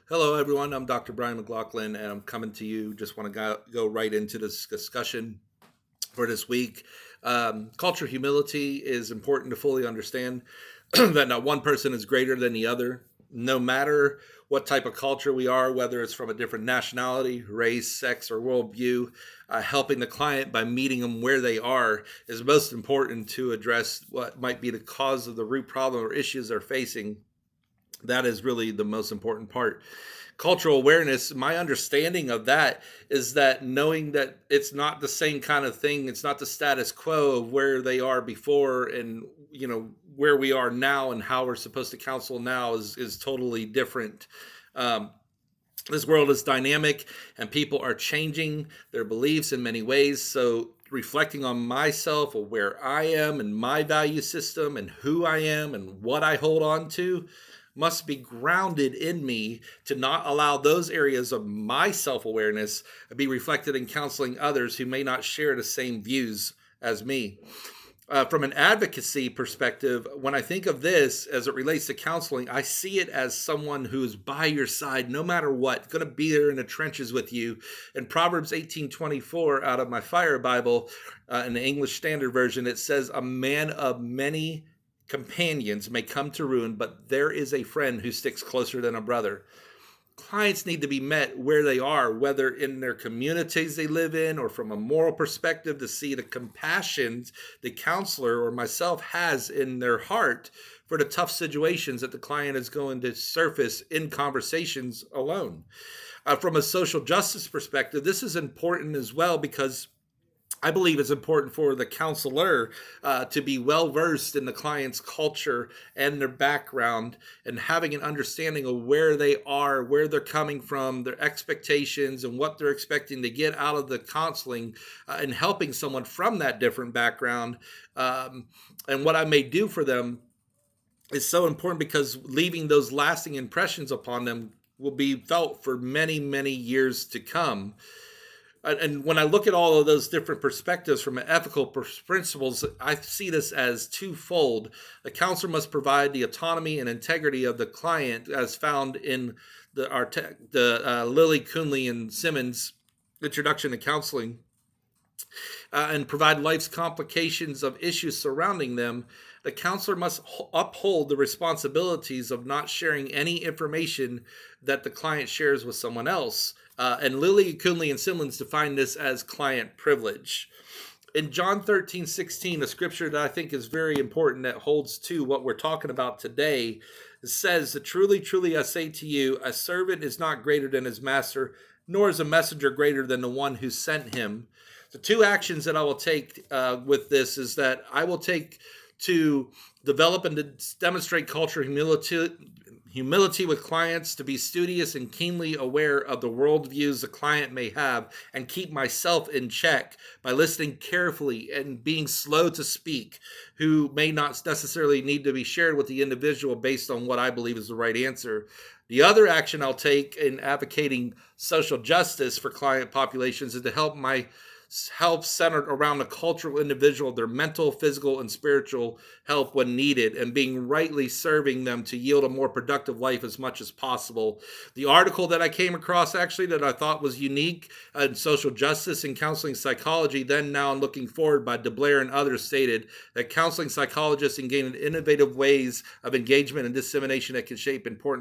Hello, everyone. I'm Dr. Brian McLaughlin, and I'm coming to you. Just want to go right into this discussion for this week. Culture humility is important to fully understand that not one person is greater than the other. No matter what type of culture we are, whether it's from a different nationality, race, sex, or worldview, helping the client by meeting them where they are is most important to address what might be the cause of the root problem or issues they're facing. That is really the most important part. Cultural awareness, my understanding of that is that knowing that it's not the same kind of thing, it's not the status quo of where they are before and where we are now and how we're supposed to counsel now is totally different. um, this world is dynamic and people are changing their beliefs in many ways. So reflecting on myself or where I am and my value system and who I am and what I hold on to must be grounded in me to not allow those areas of my self-awareness be reflected in counseling others who may not share the same views as me. From an advocacy perspective, when I think of this as it relates to counseling, I see it as someone who's by your side no matter what, going to be there in the trenches with you. In Proverbs 18:24, out of my Fire Bible, in the English Standard Version, it says, "A man of many companions may come to ruin, but there is a friend who sticks closer than a brother." Clients need to be met where they are, whether in their communities they live in or from a moral perspective, to see the compassion the counselor or myself has in their heart for the tough situations that the client is going to surface in conversations alone. From a social justice perspective, this is important as well because I believe it's important for the counselor to be well versed in the client's culture and their background and having an understanding of where they are, where they're coming from, their expectations, and what they're expecting to get out of the counseling, and helping someone from that different background, and what I may do for them is so important because leaving those lasting impressions upon them will be felt for many, many years to come. And when I look at all of those different perspectives from an ethical principles, I see this as twofold. The counselor must provide the autonomy and integrity of the client, as found in the Lilly, Coonley, and Simmons Introduction to Counseling, and provide life's complications of issues surrounding them. The counselor must uphold the responsibilities of not sharing any information that the client shares with someone else. And Lilly, Coonley, and Simmons define this as client privilege. In John 13:16, a scripture that I think is very important that holds to what we're talking about today, it says that truly, truly, I say to you, a servant is not greater than his master, nor is a messenger greater than the one who sent him. The two actions that I will take with this is that I will take to develop and to demonstrate cultural humility with clients, to be studious and keenly aware of the worldviews the client may have, and keep myself in check by listening carefully and being slow to speak, who may not necessarily need to be shared with the individual based on what I believe is the right answer. The other action I'll take in advocating social justice for client populations is to help centered around the cultural individual, their mental, physical, and spiritual help when needed, and being rightly serving them to yield a more productive life as much as possible. The article that I came across actually that I thought was unique in social justice and counseling psychology, then, now, and looking forward, by DeBlair and others, stated that counseling psychologists engage in innovative ways of engagement and dissemination that can shape important